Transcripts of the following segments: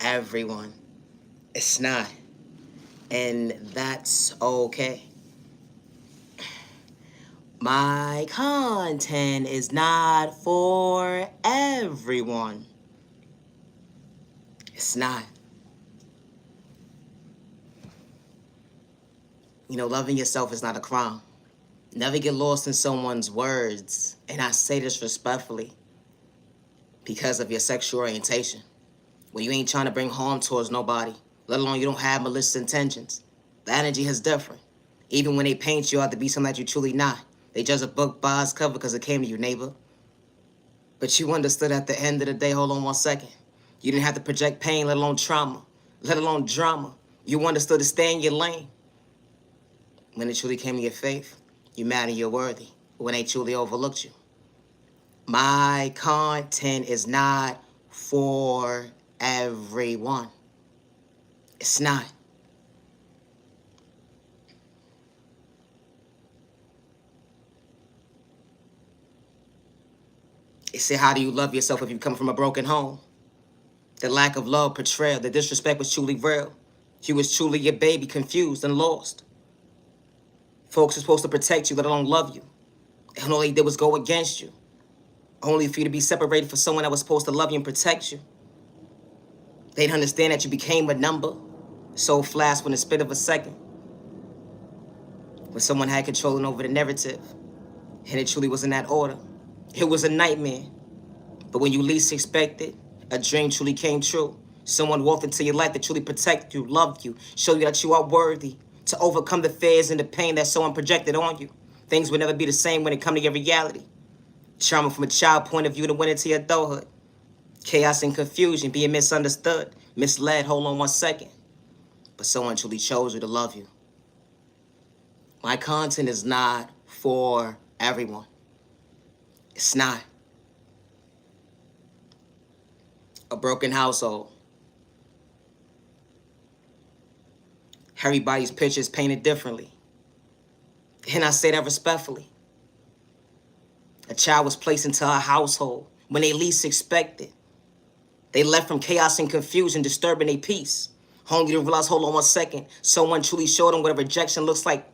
everyone. It's not. And that's okay. My content is not for everyone. It's not. Loving yourself is not a crime. Never get lost in someone's words, and I say this respectfully, because of your sexual orientation. When you ain't trying to bring harm towards nobody, let alone you don't have malicious intentions. The energy is different. Even when they paint you out to be something that you're truly not. They judge a book by its cover because it came to you, neighbor. But you understood at the end of the day, hold on one second. You didn't have to project pain, let alone trauma, let alone drama. You understood to stay in your lane. When it truly came to your faith, you're mad and you're worthy. When they truly overlooked you. My content is not for everyone. It's not. They say, how do you love yourself if you come from a broken home? The lack of love, betrayal, the disrespect was truly real. You was truly your baby, confused and lost. Folks are supposed to protect you, let alone love you. And all they did was go against you. Only for you to be separated from someone that was supposed to love you and protect you. They didn't understand that you became a number. So flashed in the spit of a second. When someone had control over the narrative. And it truly was in that order. It was a nightmare. But when you least expected, a dream truly came true. Someone walked into your life that truly protected you, loved you, showed you that you are worthy to overcome the fears and the pain that someone projected on you. Things will never be the same when it comes to your reality. Trauma from a child point of view to went into your adulthood. Chaos and confusion, being misunderstood, misled, hold on one second. But someone truly chose you to love you. My content is not for everyone. It's not. A broken household. Everybody's picture is painted differently. And I say that respectfully. A child was placed into a household when they least expected. They left from chaos and confusion, disturbing their peace. Only to realize, hold on one second, someone truly showed them what a rejection looks like.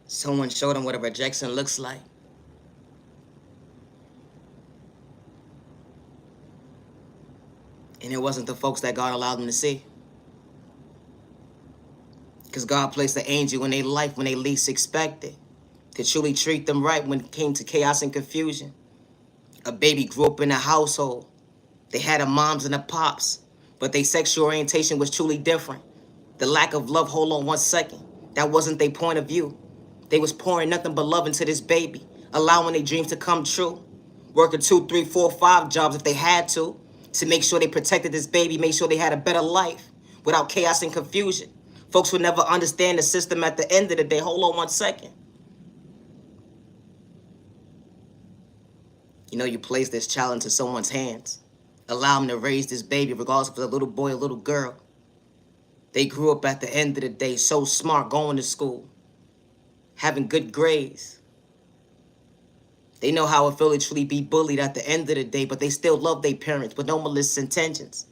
Someone showed them what a rejection looks like. And it wasn't the folks that God allowed them to see. Because God placed an angel in their life when they least expected. To truly treat them right when it came to chaos and confusion. A baby grew up in a household. They had a moms and a pops. But their sexual orientation was truly different. The lack of love, hold on one second. That wasn't their point of view. They was pouring nothing but love into this baby. Allowing their dreams to come true. Working 2, 3, 4, 5 jobs if they had to make sure they protected this baby, make sure they had a better life without chaos and confusion. Folks would never understand the system at the end of the day. Hold on one second. You place this child into someone's hands. Allow them to raise this baby regardless if it's a little boy or little girl. They grew up at the end of the day so smart, going to school, having good grades. They know how it feels to truly be bullied at the end of the day, but they still love their parents with no malicious intentions.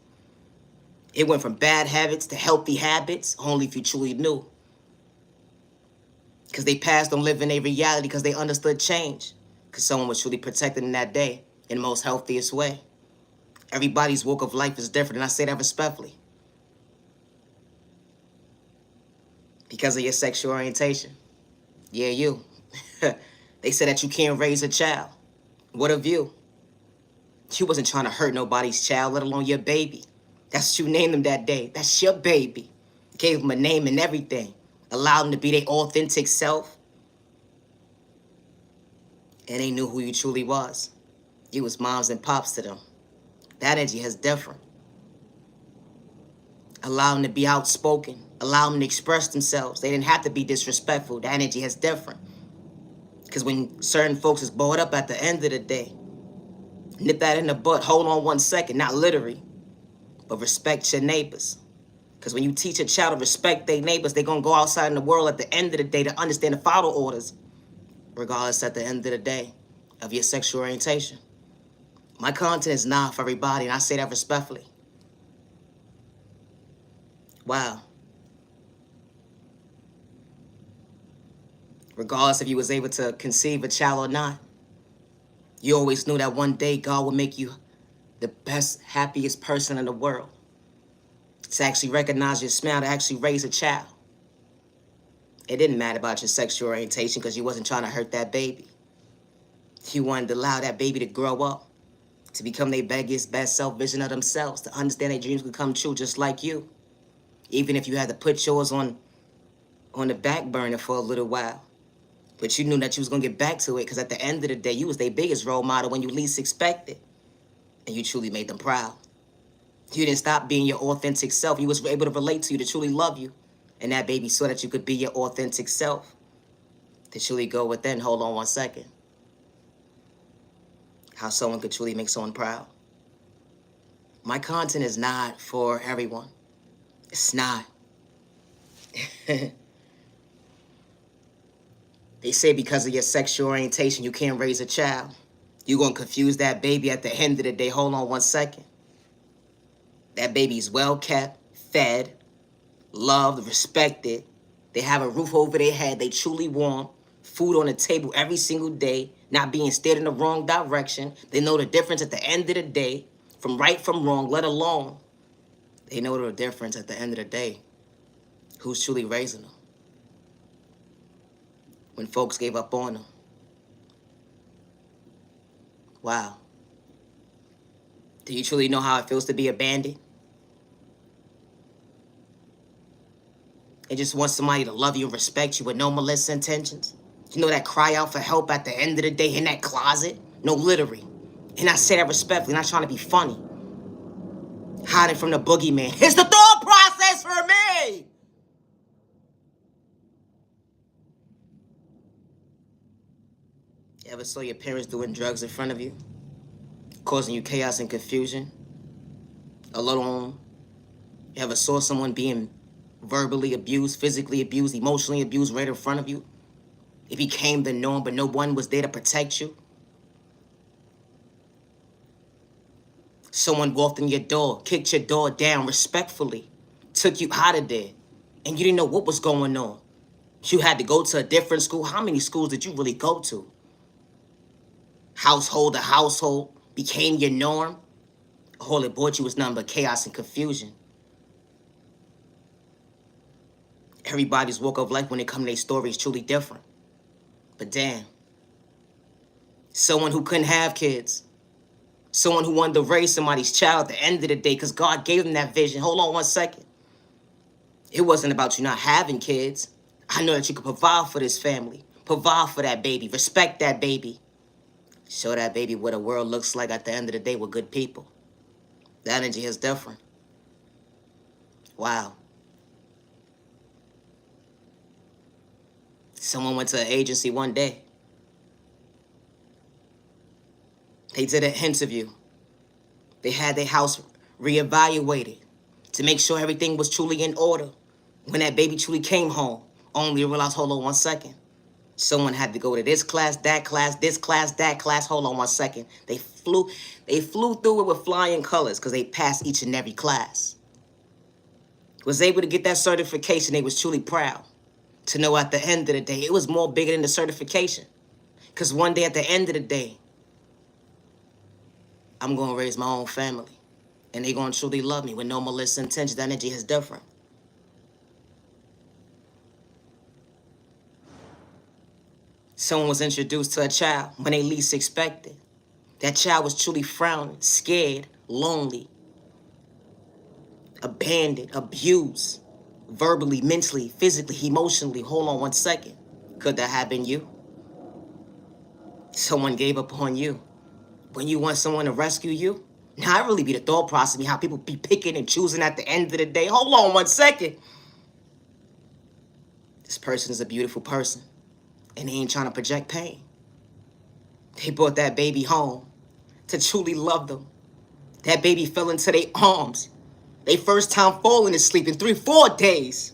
It went from bad habits to healthy habits, only if you truly knew. Because they passed on living a reality because they understood change. Because someone was truly protected in that day in the most healthiest way. Everybody's walk of life is different, and I say that respectfully. Because of your sexual orientation. Yeah, you. They said that you can't raise a child. What of you? You wasn't trying to hurt nobody's child, let alone your baby. That's what you named them that day. That's your baby. Gave them a name and everything. Allowed them to be their authentic self. And they knew who you truly was. You was moms and pops to them. That energy is different. Allow them to be outspoken. Allow them to express themselves. They didn't have to be disrespectful. That energy is different. Because when certain folks is brought up at the end of the day, nip that in the butt, hold on one second, not literally, but respect your neighbors. Because when you teach a child to respect their neighbors, they're going to go outside in the world at the end of the day to understand the follow orders, regardless at the end of the day of your sexual orientation. My content is not for everybody, and I say that respectfully. Wow. Regardless if you was able to conceive a child or not, you always knew that one day God would make you the best, happiest person in the world. To actually recognize your smile, to actually raise a child. It didn't matter about your sexual orientation because you wasn't trying to hurt that baby. You wanted to allow that baby to grow up, to become their biggest, best self-vision of themselves, to understand their dreams could come true just like you. Even if you had to put yours on the back burner for a little while. But you knew that you was going to get back to it because at the end of the day, you was their biggest role model when you least expected. And you truly made them proud. You didn't stop being your authentic self. You was able to relate to you, to truly love you. And that baby saw that you could be your authentic self. To truly go within, hold on one second. How someone could truly make someone proud. My content is not for everyone. It's not. They say because of your sexual orientation, you can't raise a child. You're going to confuse that baby at the end of the day. Hold on one second. That baby's well kept, fed, loved, respected. They have a roof over their head. They truly warm. Food on the table every single day. Not being steered in the wrong direction. They know the difference at the end of the day. From right from wrong, let alone. They know the difference at the end of the day. Who's truly raising them? When folks gave up on them. Wow. Do you truly know how it feels to be abandoned? And just want somebody to love you and respect you with no malicious intentions? You know that cry out for help at the end of the day in that closet? No, literally. And I say that respectfully, not trying to be funny. Hiding from the boogeyman. It's the thought process for me! You ever saw your parents doing drugs in front of you? Causing you chaos and confusion? Alone? You ever saw someone being verbally abused, physically abused, emotionally abused right in front of you? It became the norm, but no one was there to protect you? Someone walked in your door, kicked your door down respectfully, took you out of there, and you didn't know what was going on. You had to go to a different school. How many schools did you really go to? Household to household became your norm. All it brought you was nothing but chaos and confusion. Everybody's walk of life when they come to their story is truly different. But damn, someone who couldn't have kids, someone who wanted to raise somebody's child at the end of the day because God gave them that vision. Hold on one second. It wasn't about you not having kids. I know that you could provide for this family, provide for that baby, respect that baby. Show that baby what a world looks like at the end of the day with good people. The energy is different. Wow. Someone went to an agency one day. They did an interview. They had their house reevaluated to make sure everything was truly in order. When that baby truly came home, only to realize, hold on one second. Someone had to go to this class, that class, this class, that class. Hold on one second. They flew through it with flying colors because they passed each and every class. Was able to get that certification. They was truly proud to know at the end of the day, it was more bigger than the certification. Because one day at the end of the day, I'm going to raise my own family. And they're going to truly love me with no malicious intentions. The energy is different. Someone was introduced to a child when they least expected. That child was truly frowning, scared, lonely, abandoned, abused, verbally, mentally, physically, emotionally. Hold on one second. Could that have been you? Someone gave up on you. When you want someone to rescue you? Now, I really be the thought process of how people be picking and choosing at the end of the day. Hold on one second. This person is a beautiful person. And they ain't trying to project pain. They brought that baby home to truly love them. That baby fell into their arms. They first time falling asleep in 3-4 days.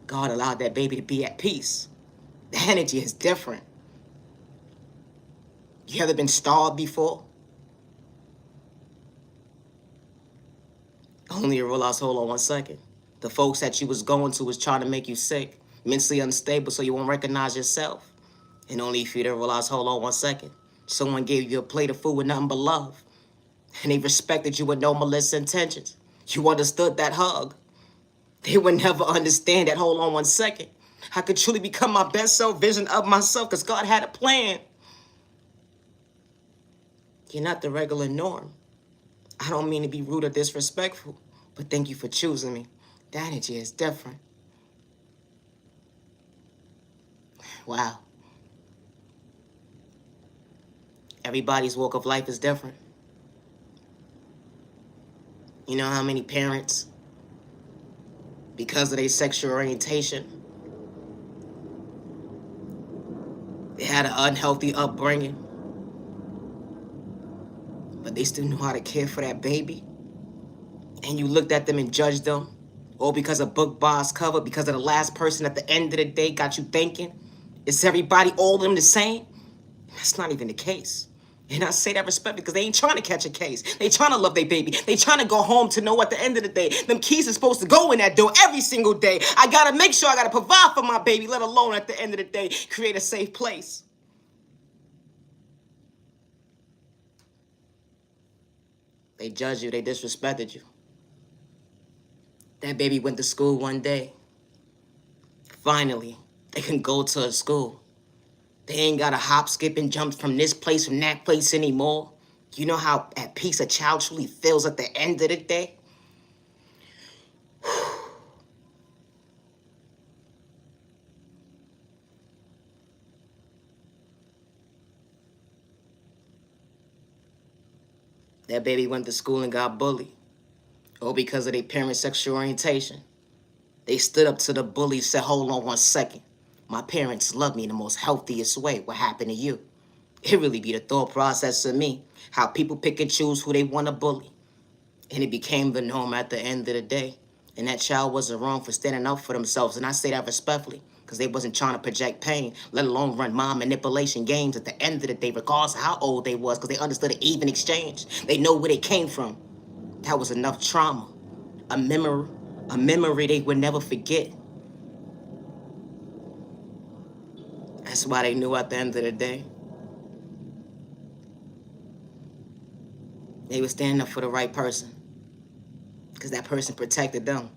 God allowed that baby to be at peace. The energy is different. You ever been starved before? Only to realize, hold on one second. The folks that you was going to was trying to make you sick, mentally unstable, so you won't recognize yourself. And only for you to realize, hold on one second. Someone gave you a plate of food with nothing but love. And they respected you with no malicious intentions. You understood that hug. They would never understand that, hold on one second. I could truly become my best self vision of myself because God had a plan. You're not the regular norm. I don't mean to be rude or disrespectful, but thank you for choosing me. The energy is different. Wow. Everybody's walk of life is different. You know how many parents, because of their sexual orientation, they had an unhealthy upbringing, but they still knew how to care for that baby? And you looked at them and judged them, all because of book bar's cover, because of the last person at the end of the day got you thinking, is everybody, all of them the same? That's not even the case. And I say that respectfully because they ain't trying to catch a case. They trying to love their baby. They trying to go home to know at the end of the day, them keys are supposed to go in that door every single day. I gotta make sure I gotta provide for my baby, let alone at the end of the day, create a safe place. They judged you, they disrespected you. That baby went to school one day. Finally, they can go to a school. They ain't gotta hop, skip, and jump from this place, from that place anymore. You know how at peace a child truly feels at the end of the day? That baby went to school and got bullied. All because of their parents' sexual orientation. They stood up to the bully, said, hold on one second. My parents love me in the most healthiest way. What happened to you? It really be the thought process of me. How people pick and choose who they want to bully. And it became the norm at the end of the day. And that child wasn't wrong for standing up for themselves. And I say that respectfully, because they wasn't trying to project pain, let alone run mind manipulation games at the end of the day, regardless of how old they was, because they understood an even exchange. They know where they came from. That was enough trauma. A memory they would never forget. That's why they knew at the end of the day. They were standing up for the right person. Because that person protected them.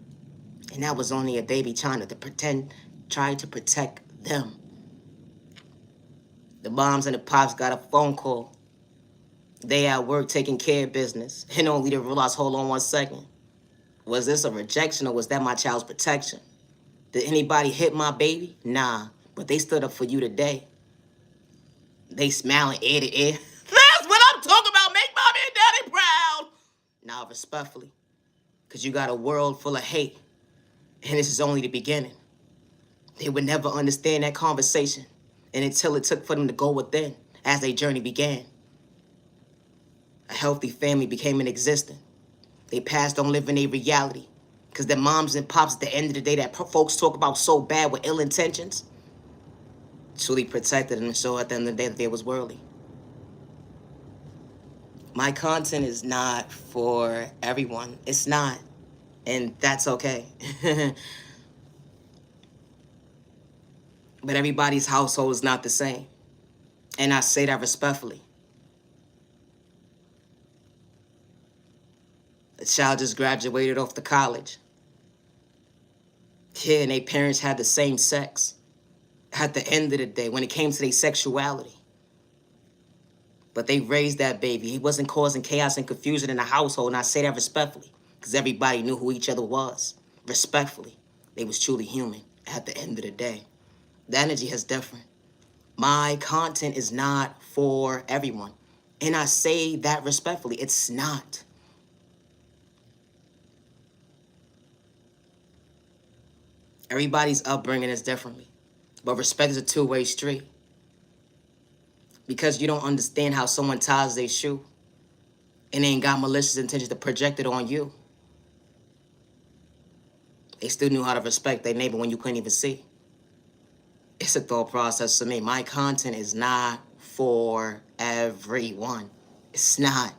And that was only a baby trying to protect them. The moms and the pops got a phone call. They at work taking care of business. And only to realize, hold on one second. Was this a rejection or was that my child's protection? Did anybody hit my baby? Nah, but they stood up for you today. They smiling ear to ear. That's what I'm talking about. Make mommy and daddy proud. Now, respectfully, because you got a world full of hate, and this is only the beginning. They would never understand that conversation, and until it took for them to go within as their journey began. A healthy family became an existence. They passed on living a reality, because their moms and pops at the end of the day that folks talk about so bad with ill intentions, truly protected them and showed at the end of the day that they was worthy. My content is not for everyone. It's not. And that's okay. But everybody's household is not the same. And I say that respectfully. A child just graduated off to college. Yeah, and their parents had the same sex. At the end of the day, when it came to their sexuality. But they raised that baby. He wasn't causing chaos and confusion in the household, and I say that respectfully, because everybody knew who each other was. Respectfully. They was truly human at the end of the day. The energy is different. My content is not for everyone. And I say that respectfully. It's not. Everybody's upbringing is differently. But respect is a two-way street. Because you don't understand how someone ties their shoe and they ain't got malicious intentions to project it on you. They still knew how to respect their neighbor when you couldn't even see. It's a thought process to me. My content is not for everyone. It's not.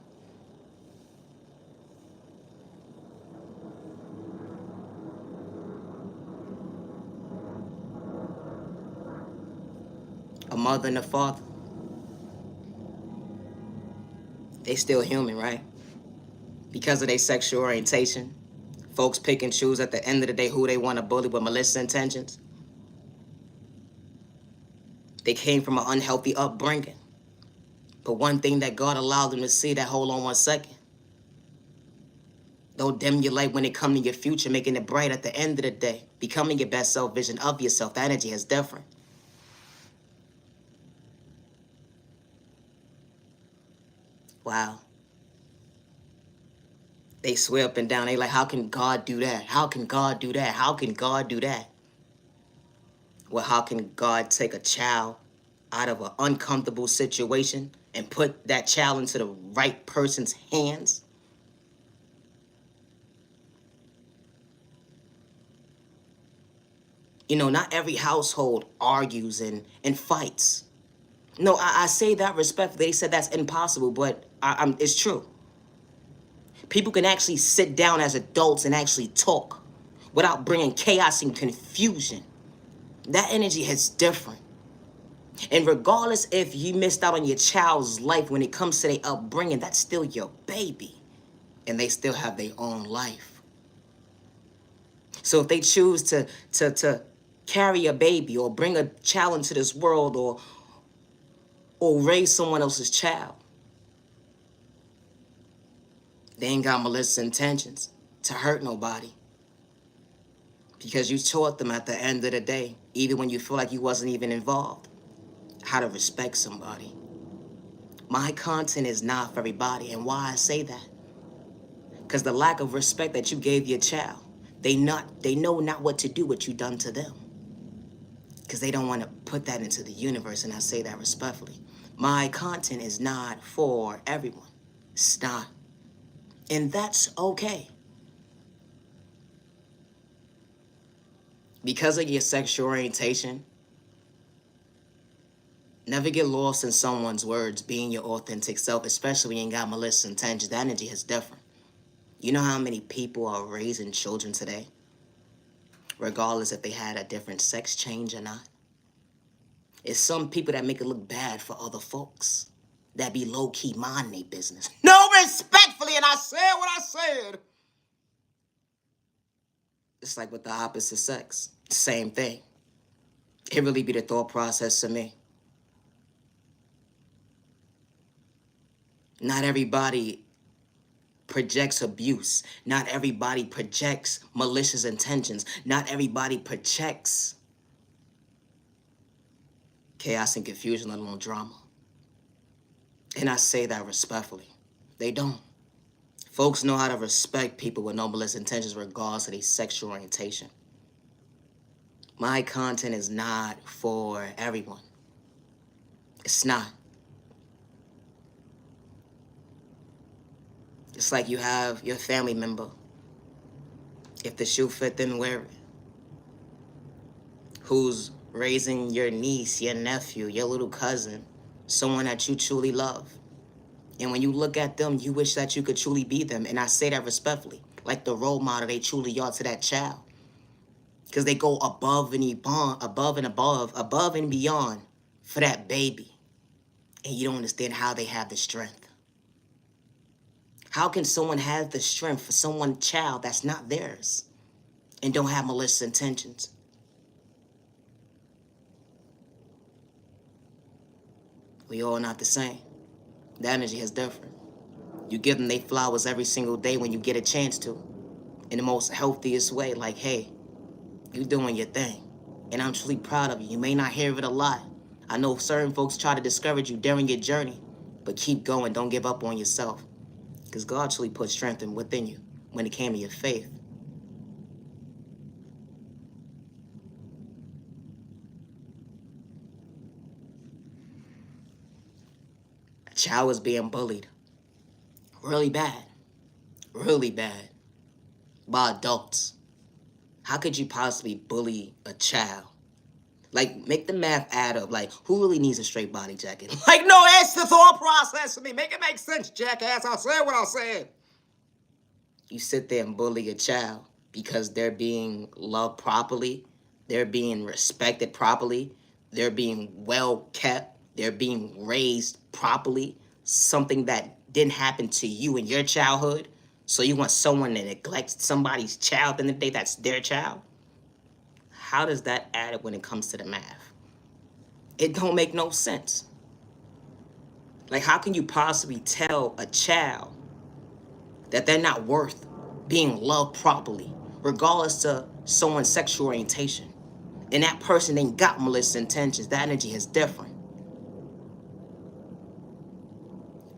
A mother and a father, they still human, right? Because of their sexual orientation, folks pick and choose at the end of the day who they want to bully with malicious intentions. They came from an unhealthy upbringing. But one thing that God allowed them to see, that hold on 1 second. Don't dim your light when it comes to your future, making it bright at the end of the day. Becoming your best self vision of yourself. The energy is different. Wow. They swear up and down. They like, how can God do that? How can God do that? How can God do that? Well, how can God take a child out of an uncomfortable situation and put that child into the right person's hands? You know, not every household argues and fights. No, I say that respectfully. They said that's impossible, but it's true. People can actually sit down as adults and actually talk without bringing chaos and confusion. That energy is different. And regardless if you missed out on your child's life when it comes to their upbringing, that's still your baby. And they still have their own life. So if they choose to carry a baby or bring a child into this world or raise someone else's child, they ain't got malicious intentions to hurt nobody. Because you taught them at the end of the day, even when you feel like you wasn't even involved, how to respect somebody. My content is not for everybody. And why I say that? Because the lack of respect that you gave your child, they know not what to do what you done to them. Because they don't want to put that into the universe, and I say that respectfully. My content is not for everyone. It's not. And that's okay. Because of your sexual orientation, never get lost in someone's words, being your authentic self, especially when you ain't got malicious intentions. That energy is different. You know how many people are raising children today, regardless if they had a different sex change or not? It's some people that make it look bad for other folks that be low-key minding their business. No, respectfully, and I said what I said. It's like with the opposite sex. Same thing. It really be the thought process to me. Not everybody projects abuse. Not everybody projects malicious intentions. Not everybody projects chaos and confusion, let alone drama. And I say that respectfully. They don't. Folks know how to respect people with no malicious intentions regardless of their sexual orientation. My content is not for everyone. It's not. It's like you have your family member. If the shoe fit, then wear it. Who's raising your niece, your nephew, your little cousin, someone that you truly love. And when you look at them, you wish that you could truly be them. And I say that respectfully, like the role model they truly are to that child. Because they go above and beyond for that baby. And you don't understand how they have the strength. How can someone have the strength for someone's child that's not theirs and don't have malicious intentions? We all not the same. The energy is different. You give them their flowers every single day when you get a chance to. In the most healthiest way, like, hey, you doing your thing. And I'm truly proud of you. You may not hear of it a lot. I know certain folks try to discourage you during your journey, but keep going. Don't give up on yourself. Because God truly put strength within you when it came to your faith. A child was being bullied. Really bad. Really bad. By adults. How could you possibly bully a child Like, make the math add up. Like, who really needs a straight body jacket? Like, no, that's the thought process for me. Make it make sense, jackass. I said what I said. You sit there and bully a child because they're being loved properly, they're being respected properly, they're being well kept, they're being raised properly, something that didn't happen to you in your childhood. So you want someone to neglect somebody's child in the day that's their child? How does that add up when it comes to the math? It don't make no sense. Like, how can you possibly tell a child that they're not worth being loved properly, regardless to someone's sexual orientation? And that person ain't got malicious intentions. That energy is different.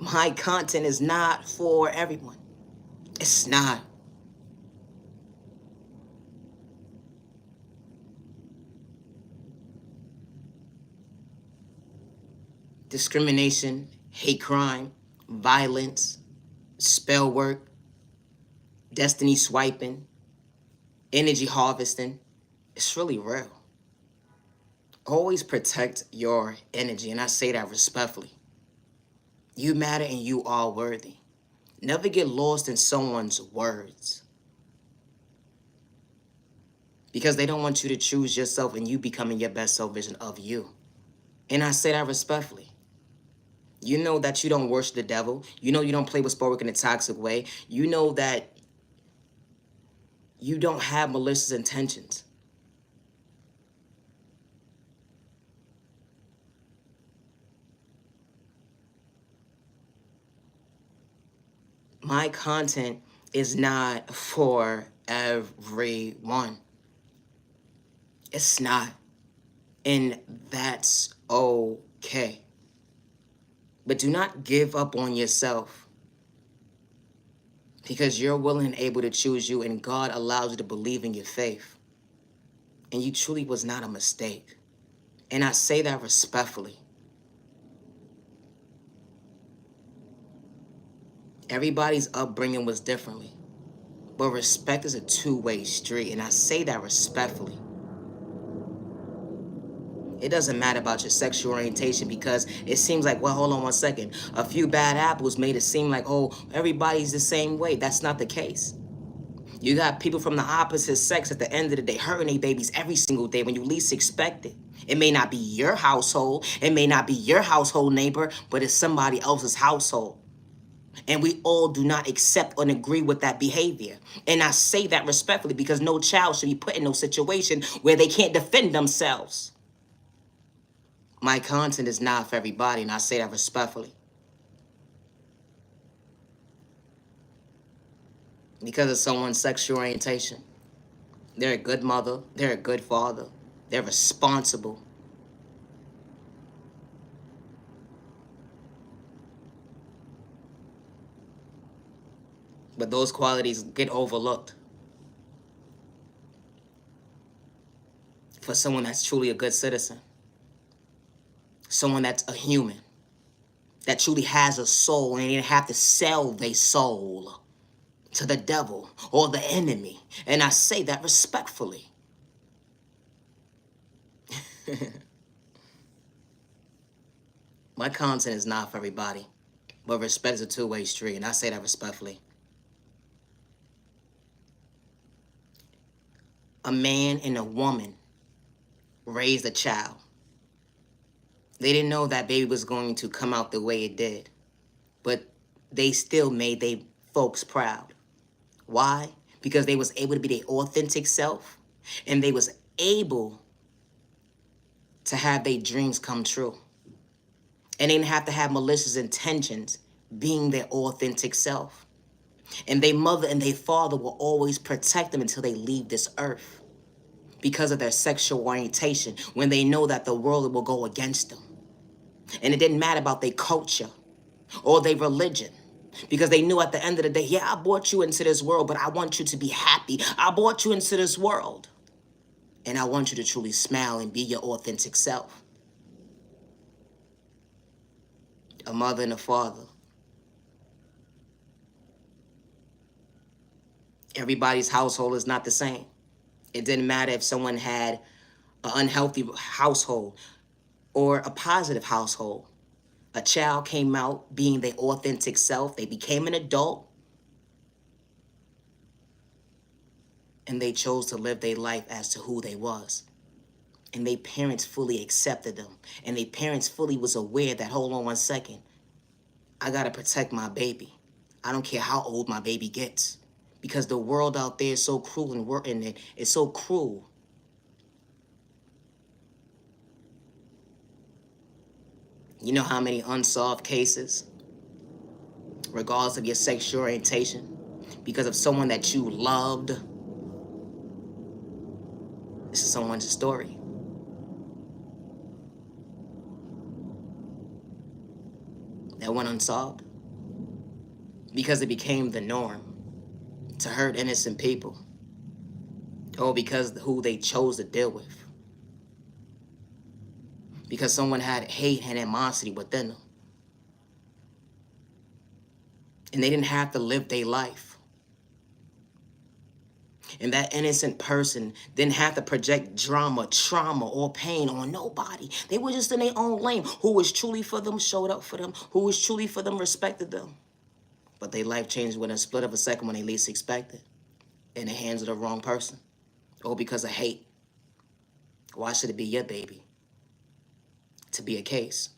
My content is not for everyone. It's not. Discrimination, hate crime, violence, spell work, destiny swiping, energy harvesting. It's really real. Always protect your energy, and I say that respectfully. You matter and you are worthy. Never get lost in someone's words, because they don't want you to choose yourself and you becoming your best self vision of you. And I say that respectfully. You know that you don't worship the devil. You know you don't play with sport work in a toxic way. You know that you don't have malicious intentions. My content is not for everyone. It's not. And that's okay. But do not give up on yourself, because you're willing and able to choose you, and God allows you to believe in your faith. And you truly was not a mistake. And I say that respectfully. Everybody's upbringing was differently, but respect is a two-way street, and I say that respectfully. It doesn't matter about your sexual orientation, because it seems like, well, hold on one second. A few bad apples made it seem like, oh, everybody's the same way. That's not the case. You got people from the opposite sex at the end of the day hurting their babies every single day when you least expect it. It may not be your household. It may not be your household neighbor, but it's somebody else's household. And we all do not accept and agree with that behavior. And I say that respectfully, because no child should be put in no situation where they can't defend themselves. My content is not for everybody, and I say that respectfully. Because of someone's sexual orientation. They're a good mother, they're a good father, they're responsible. But those qualities get overlooked for someone that's truly a good citizen. Someone that's a human, that truly has a soul, and they didn't have to sell their soul to the devil or the enemy. And I say that respectfully. My content is not for everybody, but respect is a two-way street, and I say that respectfully. A man and a woman raised a child. They didn't know that baby was going to come out the way it did, but they still made their folks proud. Why? Because they was able to be their authentic self, and they was able to have their dreams come true. And they didn't have to have malicious intentions being their authentic self. And their mother and their father will always protect them until they leave this earth, because of their sexual orientation, when they know that the world will go against them. And it didn't matter about their culture or their religion, because they knew at the end of the day, yeah, I brought you into this world, but I want you to be happy. I brought you into this world, and I want you to truly smile and be your authentic self. A mother and a father. Everybody's household is not the same. It didn't matter if someone had an unhealthy household, or a positive household. A child came out being their authentic self. They became an adult, and they chose to live their life as to who they was. And their parents fully accepted them. And their parents fully was aware that, hold on one second, I gotta protect my baby. I don't care how old my baby gets. Because the world out there is so cruel, and we're in it. It's so cruel. You know how many unsolved cases, regardless of your sexual orientation, because of someone that you loved? This is someone's story. That went unsolved because it became the norm to hurt innocent people, or because of who they chose to deal with. Because someone had hate and animosity within them. And they didn't have to live their life. And that innocent person didn't have to project drama, trauma, or pain on nobody. They were just in their own lane. Who was truly for them showed up for them. Who was truly for them respected them. But their life changed within a split of a second when they least expected. In the hands of the wrong person. Or because of hate. Why should it be your baby to be a case?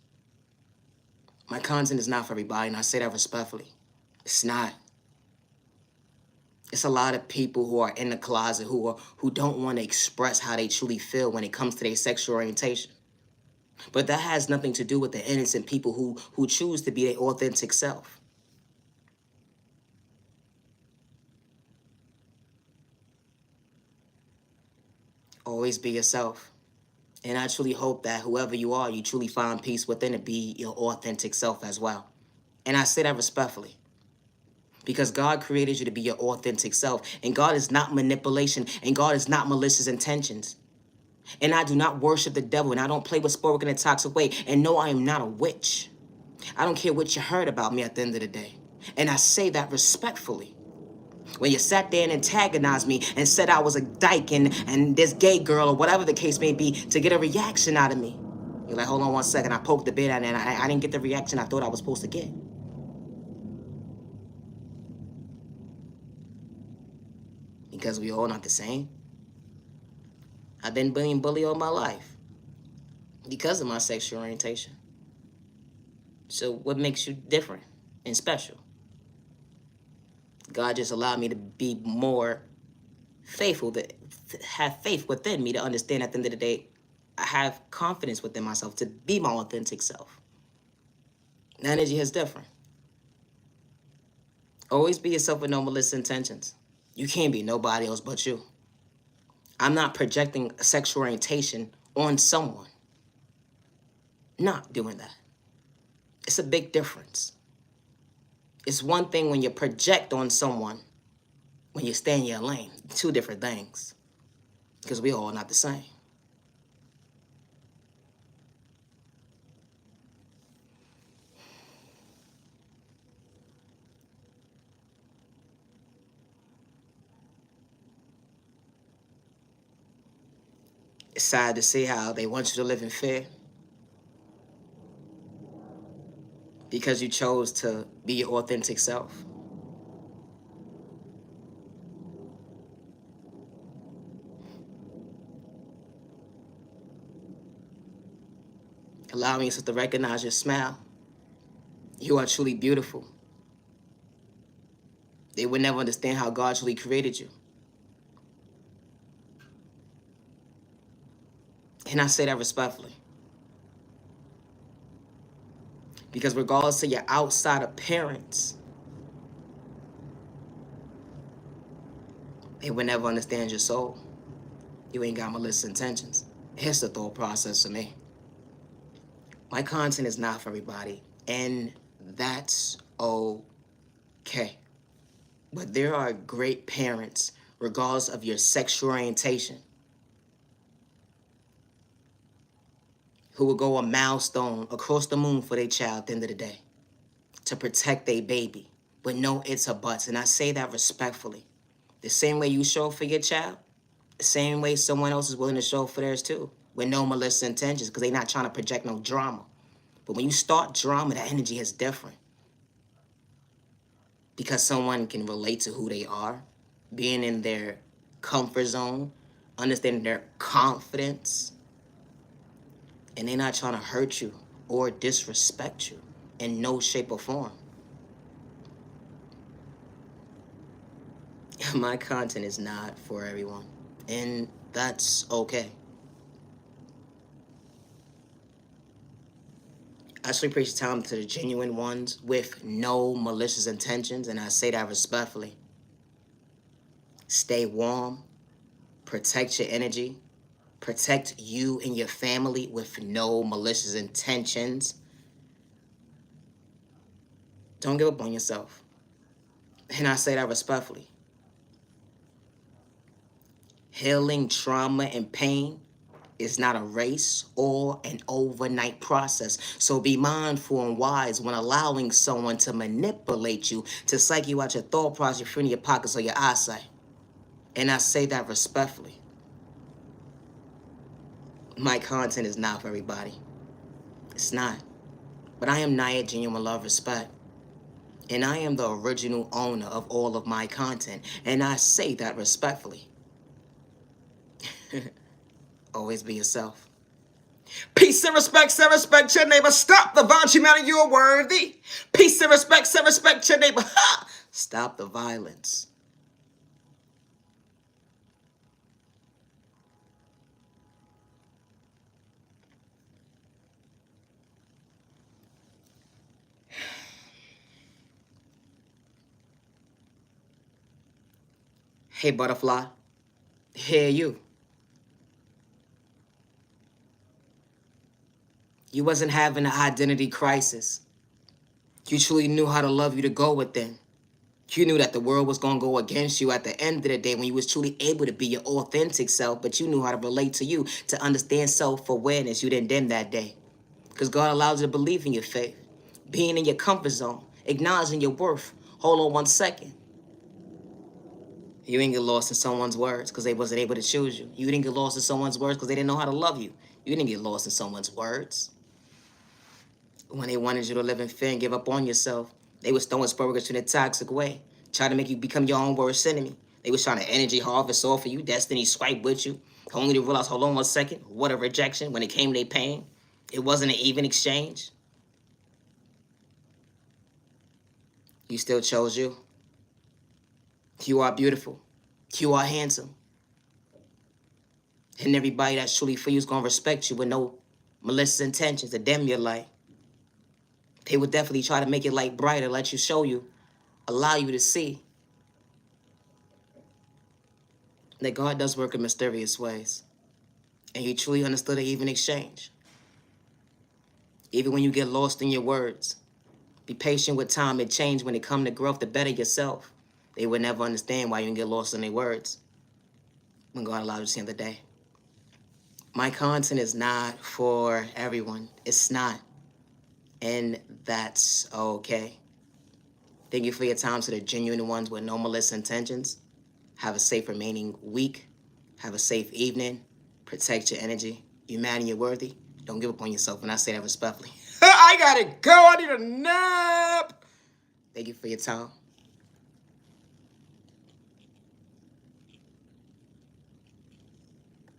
My content is not for everybody, and I say that respectfully. It's not. It's a lot of people who are in the closet who don't want to express how they truly feel when it comes to their sexual orientation. But that has nothing to do with the innocent people who choose to be their authentic self. Always be yourself. And I truly hope that whoever you are, you truly find peace within it, be your authentic self as well. And I say that respectfully. Because God created you to be your authentic self. And God is not manipulation. And God is not malicious intentions. And I do not worship the devil. And I don't play with spoken in a toxic way. And no, I am not a witch. I don't care what you heard about me at the end of the day. And I say that respectfully. When you sat there and antagonized me and said I was a dyke and this gay girl or whatever the case may be to get a reaction out of me. You're like, hold on one second. I poked the bit at it and I didn't get the reaction I thought I was supposed to get. Because we all not the same. I've been being bullied all my life because of my sexual orientation. So what makes you different and special? God just allowed me to be more faithful, to have faith within me, to understand at the end of the day, I have confidence within myself to be my authentic self. The energy is different. Always be yourself with no malicious intentions. You can't be nobody else but you. I'm not projecting sexual orientation on someone. Not doing that. It's a big difference. It's one thing when you project on someone, when you stay in your lane. Two different things. Because we all not the same. It's sad to see how they want you to live in fear. Because you chose to be your authentic self. Allow me to recognize your smile. You are truly beautiful. They would never understand how God truly created you. And I say that respectfully. Because regardless of your outside appearance, they would never understand your soul. You ain't got malicious intentions. Here's the thought process for me. My content is not for everybody, and that's okay. But there are great parents, regardless of your sexual orientation, who will go a milestone across the moon for their child at the end of the day to protect their baby. But no ifs or buts, and I say that respectfully. The same way you show up for your child, the same way someone else is willing to show up for theirs too. with no malicious intentions because they're not trying to project no drama. But when you start drama, that energy is different. Because someone can relate to who they are, being in their comfort zone, understanding their confidence, and they're not trying to hurt you or disrespect you in no shape or form. My content is not for everyone, and that's okay. I should preach time to the genuine ones with no malicious intentions, and I say that respectfully. Stay warm, protect your energy, protect you and your family with no malicious intentions. Don't give up on yourself. And I say that respectfully. Healing trauma and pain is not a race or an overnight process. So be mindful and wise when allowing someone to manipulate you, to psych you out your thought process, your friend, your pockets, or your eyesight. And I say that respectfully. My content is not for everybody. It's not. But I am Naya, genuine love, respect. And I am the original owner of all of my content. And I say that respectfully. Always be yourself. Peace and respect, say respect your neighbor. Stop the violence, humanity, you're worthy. Peace and respect, say respect your neighbor. Ha! Stop the violence. Hey, butterfly. Hey, you. You wasn't having an identity crisis. You truly knew how to love you to go within. You knew that the world was going to go against you at the end of the day when you was truly able to be your authentic self, but you knew how to relate to you, to understand self-awareness. You didn't dim that day. Because God allows you to believe in your faith. Being in your comfort zone. Acknowledging your worth. Hold on 1 second. You didn't get lost in someone's words because they wasn't able to choose you. You didn't get lost in someone's words because they didn't know how to love you. You didn't get lost in someone's words. When they wanted you to live in fear and give up on yourself, they was throwing spurgers in a toxic way, trying to make you become your own worst enemy. They was trying to energy harvest off of you, destiny swipe with you, only to realize, hold on 1 second, what a rejection. When it came to their pain, it wasn't an even exchange. You still chose you. You are beautiful. You are handsome. And everybody that's truly for you is going to respect you with no malicious intentions to dim your light. They would definitely try to make your light brighter, let you show you, allow you to see that God does work in mysterious ways. And you truly understood an even exchange. Even when you get lost in your words, be patient with time and change when it comes to growth to better yourself. They would never understand why you can get lost in their words when God allowed you to see the day. My content is not for everyone. It's not. And that's okay. Thank you for your time to the genuine ones with no malicious intentions. Have a safe remaining week. Have a safe evening. Protect your energy. You're mad and you're worthy. Don't give up on yourself. And I say that respectfully. I gotta go. I need a nap. Thank you for your time.